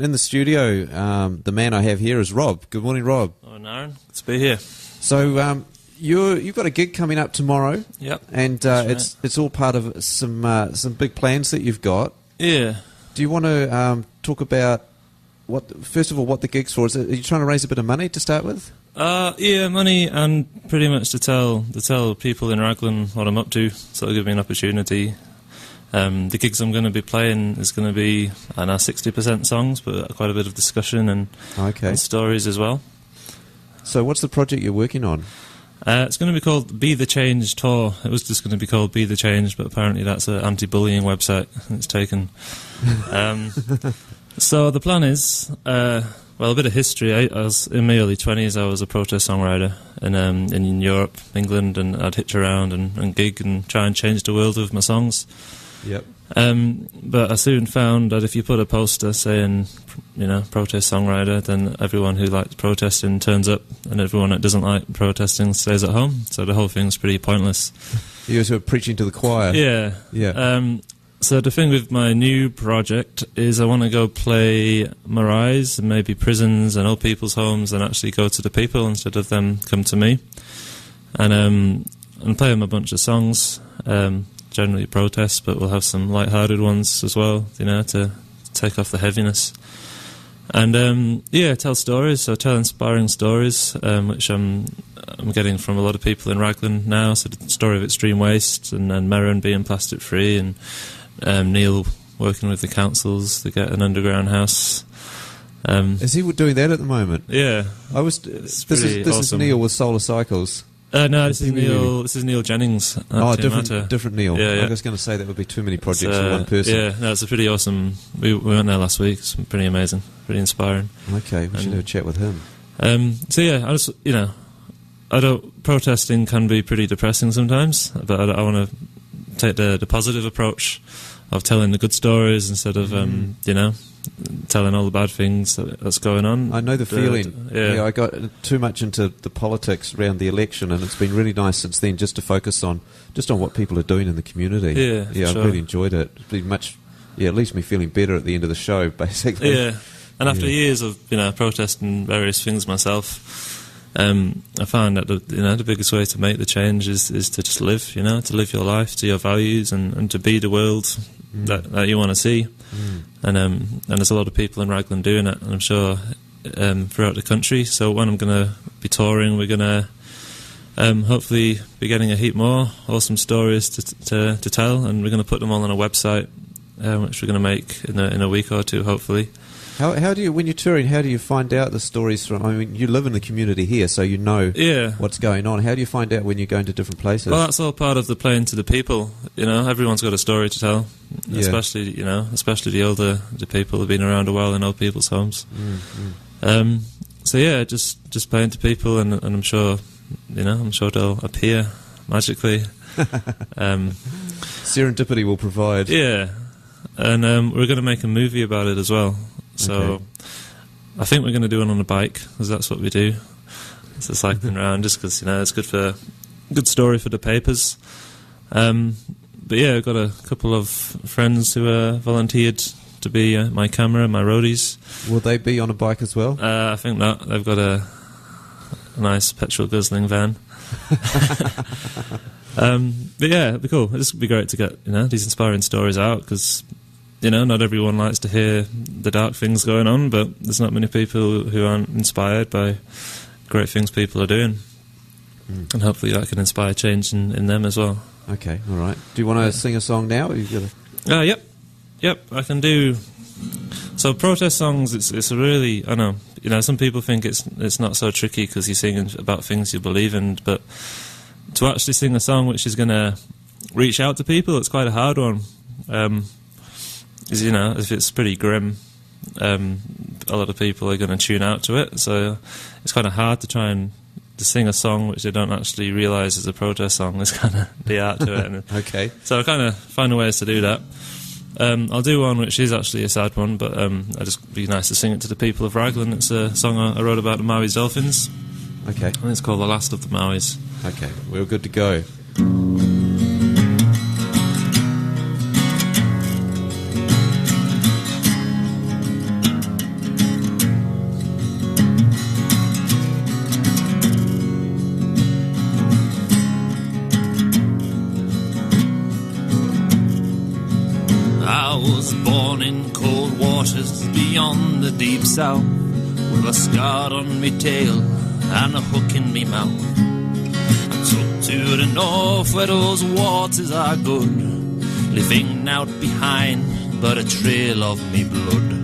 in the studio, the man I have here is Rob. Good morning, Rob. Oh, Aaron, good to be here. So you've got a gig coming up tomorrow. Yep. And right. it's all part of some big plans that you've got. Yeah. Do you want to talk about what the gig's for? Are you trying to raise a bit of money to start with? Yeah, money, and pretty much to tell people in Raglan what I'm up to, so it'll give me an opportunity. The gigs I'm going to be playing is going to be, 60% songs, but quite a bit of discussion and stories as well. So what's the project you're working on? It's going to be called Be The Change Tour. It was just going to be called Be The Change, but apparently that's an anti-bullying website, and it's taken. So the plan is, a bit of history. I was in my early 20s. I was a protest songwriter in Europe, England, and I'd hitch around and gig and try and change the world with my songs. Yep. But I soon found that if you put a poster saying, protest songwriter, then everyone who likes protesting turns up, and everyone that doesn't like protesting stays at home. So the whole thing's pretty pointless. You're sort of preaching to the choir. Yeah. Yeah. So the thing with my new project is I want to go play maraes and maybe prisons and old people's homes and actually go to the people instead of them come to me. And play them a bunch of songs, generally protests, but we'll have some light-hearted ones as well, to take off the heaviness. And tell stories, so tell inspiring stories, which I'm getting from a lot of people in Raglan now. So the story of extreme waste and Merrin being plastic free, and Neil working with the councils to get an underground house. Is he doing that at the moment? Yeah, This is Neil with Solar Cycles. No, this is Neil Jennings. Different Neil. Yeah. I was going to say that would be too many projects for one person. Yeah, no, it's a pretty awesome. We went there last week. It's pretty amazing, pretty inspiring. Okay, we should have a chat with him. Protesting can be pretty depressing sometimes, but I want to take the positive approach of telling the good stories instead of telling all the bad things that's going on. I know the feeling. I got too much into the politics around the election, and it's been really nice since then just to focus on what people are doing in the community. Yeah, I've really enjoyed it. It's been much. Yeah, it leaves me feeling better at the end of the show, basically. Yeah, and after years of protesting various things myself, I found that the biggest way to make the change is to just live, to live your life to your values and to be the world that you want to see. And there's a lot of people in Raglan doing it, and I'm sure throughout the country. So when I'm going to be touring, we're going to hopefully be getting a heap more awesome stories to tell, and we're going to put them all on a website, which we're going to make in a week or two, hopefully. How do you, when you're touring, how do you find out the stories from? I mean, you live in the community here, so you know what's going on. How do you find out when you're going to different places? Well, that's all part of the playing to the people. Everyone's got a story to tell, especially the older people who've been around a while in old people's homes. Just playing to people, and I'm sure they'll appear magically. Serendipity will provide. Yeah, and we're going to make a movie about it as well. So I think we're going to do it on a bike, because that's what we do. So cycling around, just because it's good story for the papers. But yeah, I've got a couple of friends who volunteered to be my camera, my roadies. Will they be on a bike as well? I think not. They've got a nice petrol guzzling van. But yeah, it'd be cool. It'd just be great to get these inspiring stories out, because not everyone likes to hear the dark things going on, but there's not many people who aren't inspired by great things people are doing. And hopefully that can inspire change in them as well. Okay, all right. Do you want to sing a song now? Or Yep, I can do. So protest songs, it's a really, I know, some people think it's not so tricky because you're singing about things you believe in, but to actually sing a song which is going to reach out to people, it's quite a hard one. If it's pretty grim, a lot of people are going to tune out to it. So it's kind of hard to try and to sing a song which they don't actually realise is a protest song. There's kind of the art to it. Okay. So I kind of find ways to do that. I'll do one which is actually a sad one, but it'd just be nice to sing it to the people of Raglan. It's a song I wrote about the Maui's dolphins. Okay. I think it's called The Last of the Maui's. Okay, we're good to go. was born in cold waters beyond the deep south, with a scar on me tail and a hook in me mouth. I took to the north where those waters are good, leaving out behind but a trail of me blood.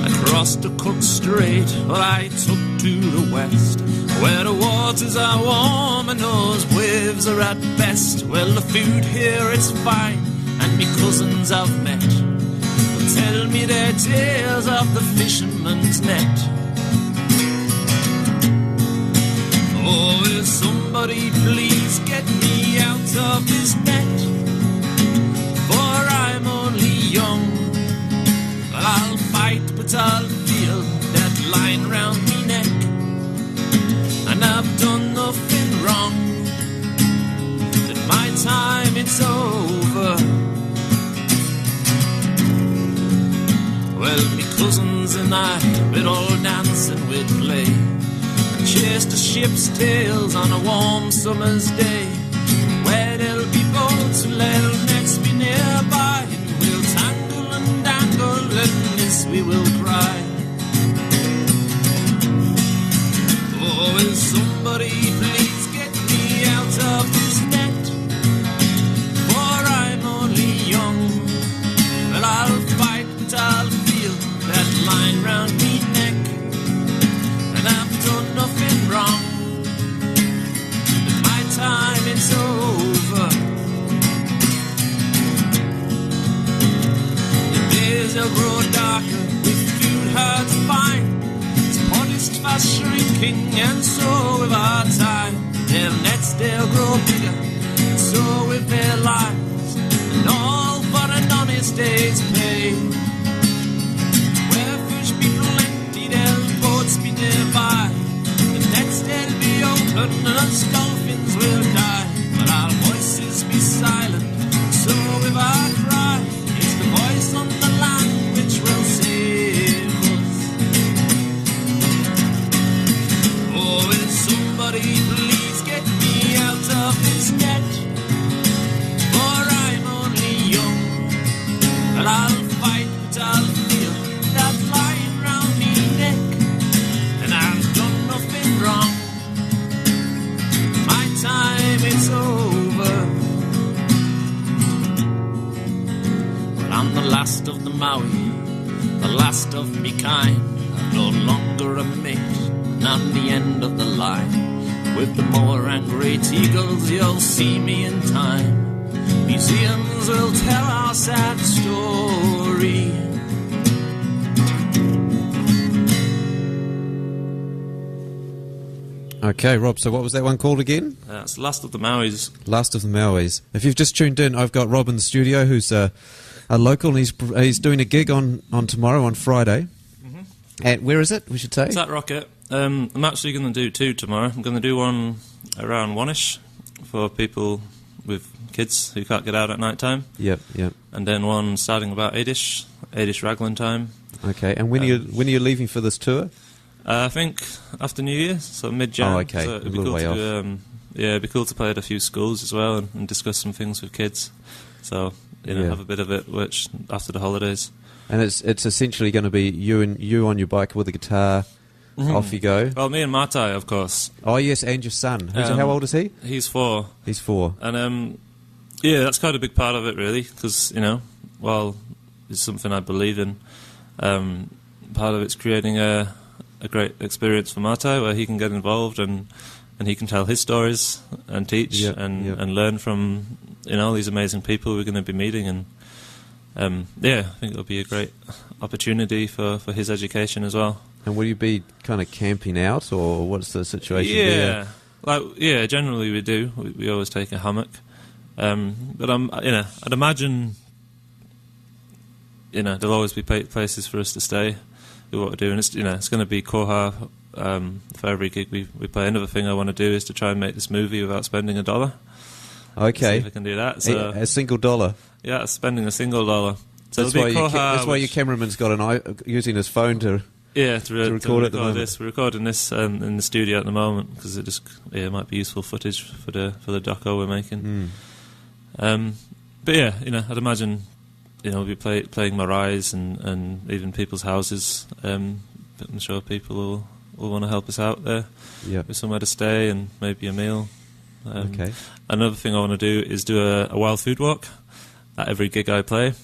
Across the Cook Strait, well, I took to the west, where the waters are warm and those waves are at best. Well, the food here is fine, and me cousins I've met will tell me their tales of the fisherman's net. Oh, will somebody please get me out of this net, for I'm only young. Well, I'll fight, but I'll feel that line round me neck, and I've done nothing wrong. At my time it's over. Well, me cousins and I, we'd all dance and we'd play, and chase the ship's tails on a warm summer's day, where there'll be boats that'll next be nearby, and we'll tangle and dangle, and this we will cry. Oh, will somebody please get me out of this net, for I'm only young. Well, I'll fight, but I'll feel that line round me neck, and I've done nothing wrong. At my time it's over. The days will grow darker with food hard to find. It's fast shrinking, and so with our time, their nets they'll grow bigger, and so with their lives, and all for an honest day's pay. Where fish be plenty, there'll boats be nearby, the nets they'll be open, and us dolphins will die. But our voices be silent, so with our cry, it's the voice on the land which will save us. Oh, will somebody please get me out of this net, for I'm only young. But I'll fight, but I'll feel that line round me neck, and I've done nothing wrong. My time is over. Well, I'm the last of the Maui, the last of me kind. I'm no longer a mate, and I'm the end of the line. With the moor and great eagles, you'll see me in time. Museums will tell our sad story. Okay, Rob, so what was that one called again? It's Last of the Mauis. Last of the Mauis. If you've just tuned in, I've got Rob in the studio, who's a local, and he's doing a gig on tomorrow, on Friday. Mm-hmm. And where is it, we should say? It's at Rocket. I'm actually going to do two tomorrow. I'm going to do one around 1ish for people with kids who can't get out at night time. Yep. And then one starting about 8ish Raglan time. Okay, and when are you leaving for this tour? I think after New Year, so mid-Jan. Oh, okay, So it'd be a little cool way to off. it'd be cool to play at a few schools as well and discuss some things with kids. So, have a bit of it which after the holidays. And it's essentially going to be you on your bike with a guitar. Mm-hmm. Off you go. Well, me and Martai, of course. Oh, yes, and your son. How old is he? He's 4. He's 4. And, that's quite a big part of it, really, because, while it's something I believe in, part of it's creating a great experience for Martai, where he can get involved and he can tell his stories and teach and learn from, all these amazing people we're going to be meeting. And, I think it'll be a great opportunity for his education as well. And will you be kind of camping out, or what's the situation there? Generally we do. We always take a hammock. But I'd imagine, there'll always be places for us to stay. Do what we're doing. It's going to be Koha for every gig we play. Another thing I want to do is to try and make this movie without spending $1. Okay, see if I can do that. So, a single $1. Yeah, spending a single $1. So that's why your cameraman's got using his phone to. Yeah, to record this. We're recording this in the studio at the moment because it might be useful footage for the doco we're making. But yeah, I'd imagine, we'll be playing Marais and even people's houses. But I'm sure people will want to help us out there with somewhere to stay and maybe a meal. Okay. Another thing I want to do is do a wild food walk at every gig I play,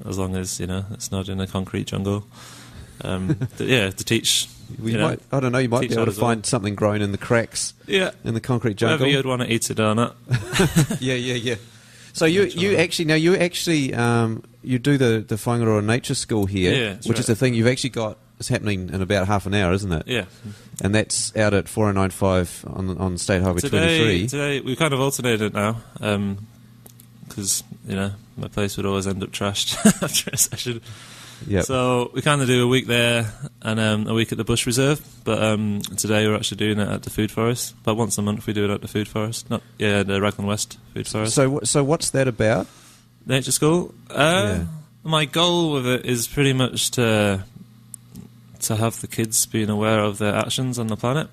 as long as it's not in a concrete jungle. To teach. I don't know. You might be able to find something growing in the cracks. Yeah. In the concrete jungle. Wherever you'd want to eat a donut. Yeah. So you actually you do the Whangaroa Nature School here, which is the thing you've actually got. It's happening in about half an hour, isn't it? Yeah. And that's out at 4095 on State Highway 23. Today we kind of alternated now, because my place would always end up trashed after a session. Yep. So we kind of do a week there and a week at the Bush Reserve. But today we're actually doing it at the Food Forest. About once a month we do it at the Food Forest. The Raglan West Food Forest. So what's that about? Nature School. My goal with it is pretty much to have the kids being aware of their actions on the planet.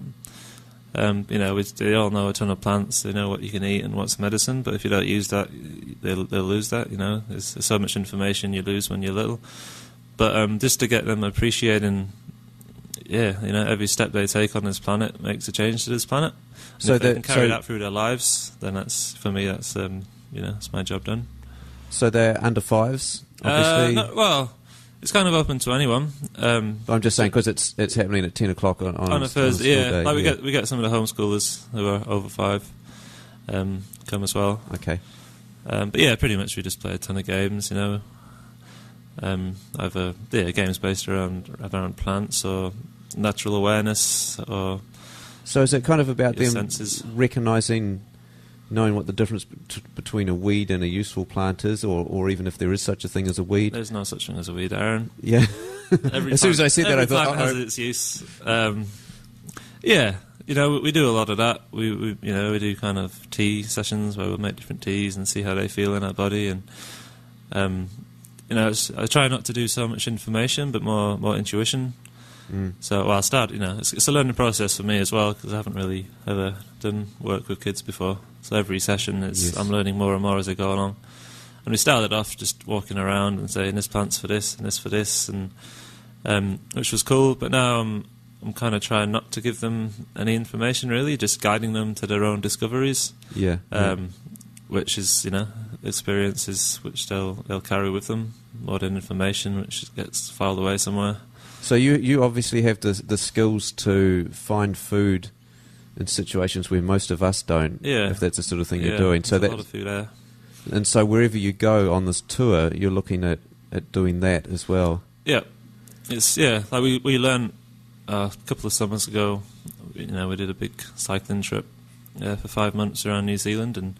They all know a ton of plants. They know what you can eat and what's medicine. But if you don't use that, they'll lose that. There's so much information you lose when you're little. But just to get them appreciating, every step they take on this planet makes a change to this planet. And so if they can carry that through their lives, then that's it's my job done. So they're under fives, obviously. It's kind of open to anyone. I'm just saying because it's happening at 10 o'clock on a Thursday. Day. We get some of the homeschoolers who are over 5 come as well. Okay. But yeah, pretty much we just play a ton of games. Either games based around plants or natural awareness or. So is it kind of about them senses. Knowing what the difference between a weed and a useful plant is, or even if there is such a thing as a weed? There's no such thing as a weed, Aaron. Yeah. As soon as I said that, I thought, has its use. We do a lot of that. We do kind of tea sessions where we'll make different teas and see how they feel in our body, and I try not to do so much information, but more intuition. So I'll start. It's a learning process for me as well because I haven't really ever done work with kids before. So every session I'm learning more and more as I go along. And we started off just walking around and saying this plant's for this and this for this, and which was cool. But now I'm kind of trying not to give them any information really, just guiding them to their own discoveries. Yeah. Which is experiences which they'll carry with them more than information which gets filed away somewhere. So you obviously have the skills to find food in situations where most of us don't. Yeah. If that's the sort of thing you're doing. So there's a lot of food there. And so wherever you go on this tour, you're looking at doing that as well. Yeah. Like we learned a couple of summers ago. We did a big cycling trip for 5 months around New Zealand and.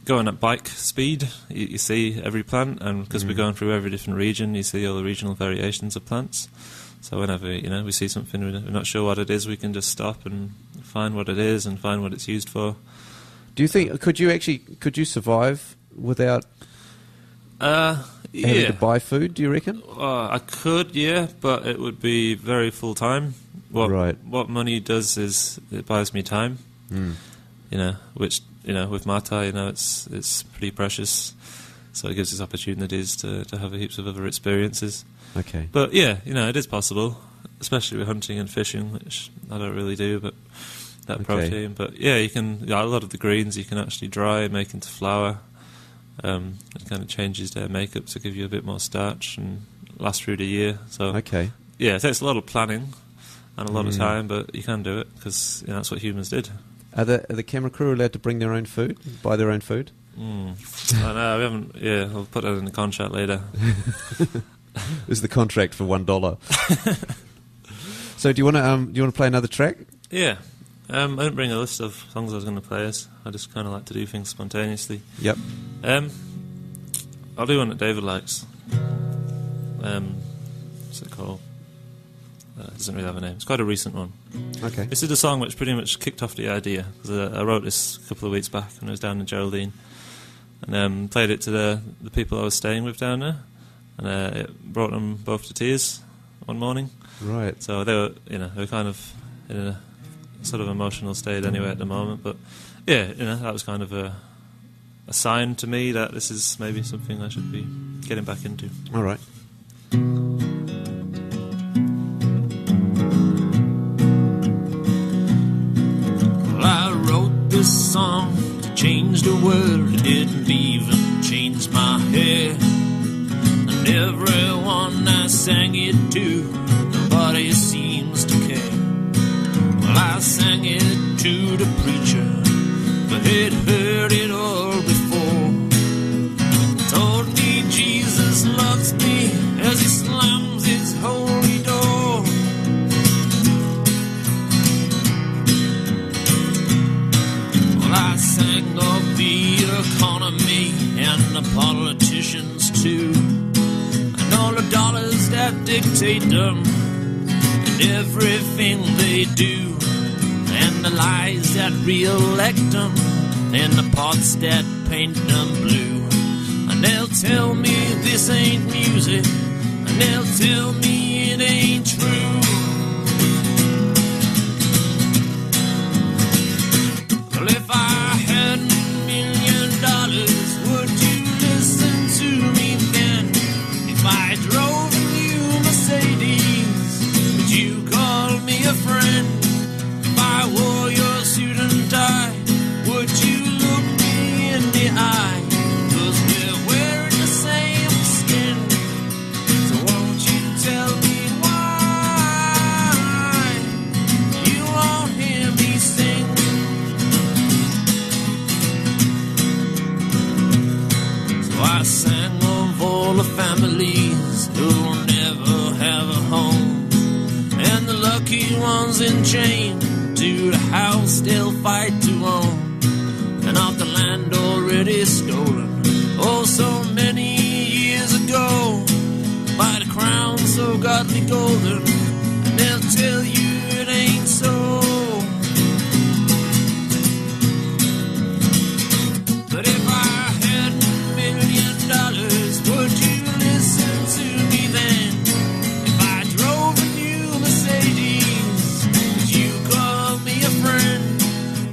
Going at bike speed, you see every plant, and because we're going through every different region, you see all the regional variations of plants. So whenever we see something we're not sure what it is, we can just stop and find what it is and find what it's used for. Do you think could you survive without having to buy food? Do you reckon? I could, but it would be very full time. What money does is it buys me time. Which. With Mata, it's pretty precious, so it gives us opportunities to have heaps of other experiences. Okay. But it is possible, especially with hunting and fishing, which I don't really do, but that protein. But you can. A lot of the greens you can actually dry and make into flour. It kind of changes their makeup to give you a bit more starch and last through the year. So it takes a lot of planning and a lot of time, but you can do it because that's what humans did. Are the camera crew allowed to bring their own food, buy their own food? I know, we haven't. Yeah, I'll put that in the contract later. Is the contract for $1? So do you want to play another track? Yeah, I didn't bring a list of songs I was going to play. I just kind of like to do things spontaneously. Yep. I'll do one that David likes. What's it called? It doesn't really have a name. It's quite a recent one. Okay. This is the song which pretty much kicked off the idea. I wrote this a couple of weeks back when I was down in Geraldine, and played it to the people I was staying with down there, and it brought them both to tears one morning. Right. So they were kind of in a sort of emotional state anyway at the moment. But that was kind of a sign to me that this is maybe something I should be getting back into. All right. Well, I wrote this song to change the world. It didn't even change my hair. And everyone I sang it to, nobody seems to care. Well, I sang it to the preacher, but he'd heard it all before. Told me Jesus loves me as he slams his holy door. Well, I sang of the economy and the politicians too, and all the dollars that dictate them and everything they do, and the lies that re-elect them, and the parts that paint them blue. And they'll tell me this ain't music, and they'll tell me it ain't true. Well, if I had $1 million, would you listen to me then? If I drove a new Mercedes, would you call me a friend? If I wore your suit and tie, would you look me in the eye? 'Cause we're wearing the same skin. So won't you tell me why you won't hear me sing? So I sang of all the families who'll never have a home, and the lucky ones in chains to the house they'll fight to own, and of the land already stolen, oh so many years ago, by the crown so godly golden, and they'll tell you it ain't so. But if I had $1 million, would you listen to me then? If I drove a new Mercedes, would you call me a friend?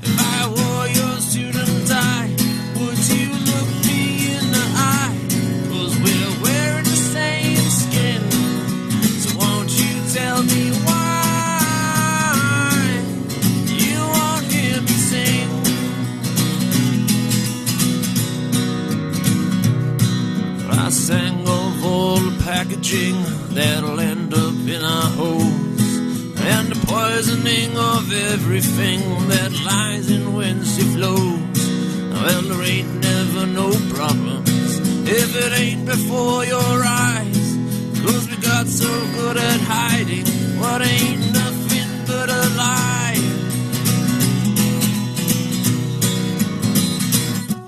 If I wore your suit and tie, would you look me in the eye? 'Cause we're wearing the same skin. So won't you tell me why you won't hear me sing? I sang of all the packaging that'll end up in our holes, and the poisoning of everything that lies in whence it flows. Well, there ain't never no problems if it ain't before your eyes, 'cause we got so good at hiding what ain't nothing but a lie.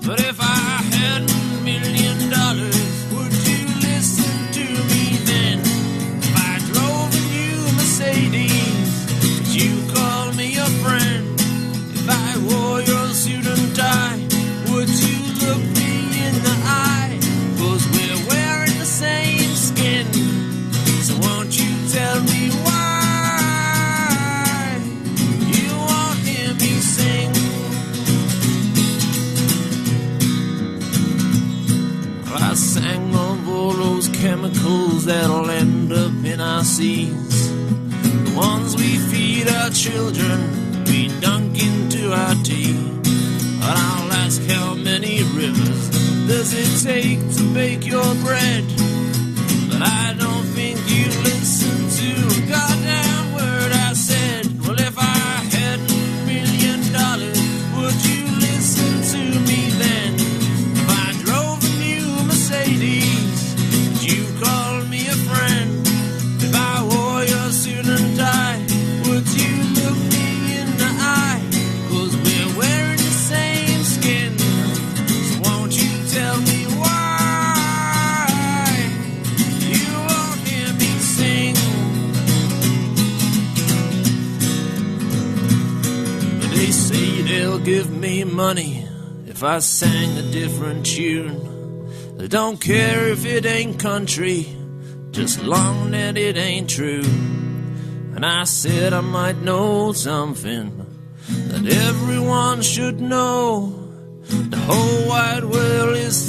But if I had $1 million, would you listen to me then? If I drove a new Mercedes, would you call me a friend? If I wore your suit and tie, would you look me in the eye? 'Cause we're wearing the same skin. So won't you tell me why you won't hear me sing? I sang of all those chemicals that'll end up in our seas, the ones we feed our children, we dunk into our tea. But I'll ask, how many rivers does it take to bake your bread? But I don't think you listen to a goddamn word I said. Well, if I had $1 million, would you listen to me then? If I drove a new Mercedes, would you call me a friend? If I wore your suit and tie, would you look me in the eye? 'Cause we're wearing the same skin. So won't you tell me why you won't hear me sing? But they say they'll give me money if I sang a different tune. They don't care if it ain't country, just long that it ain't true. And I said I might know something that everyone should know. The whole wide world is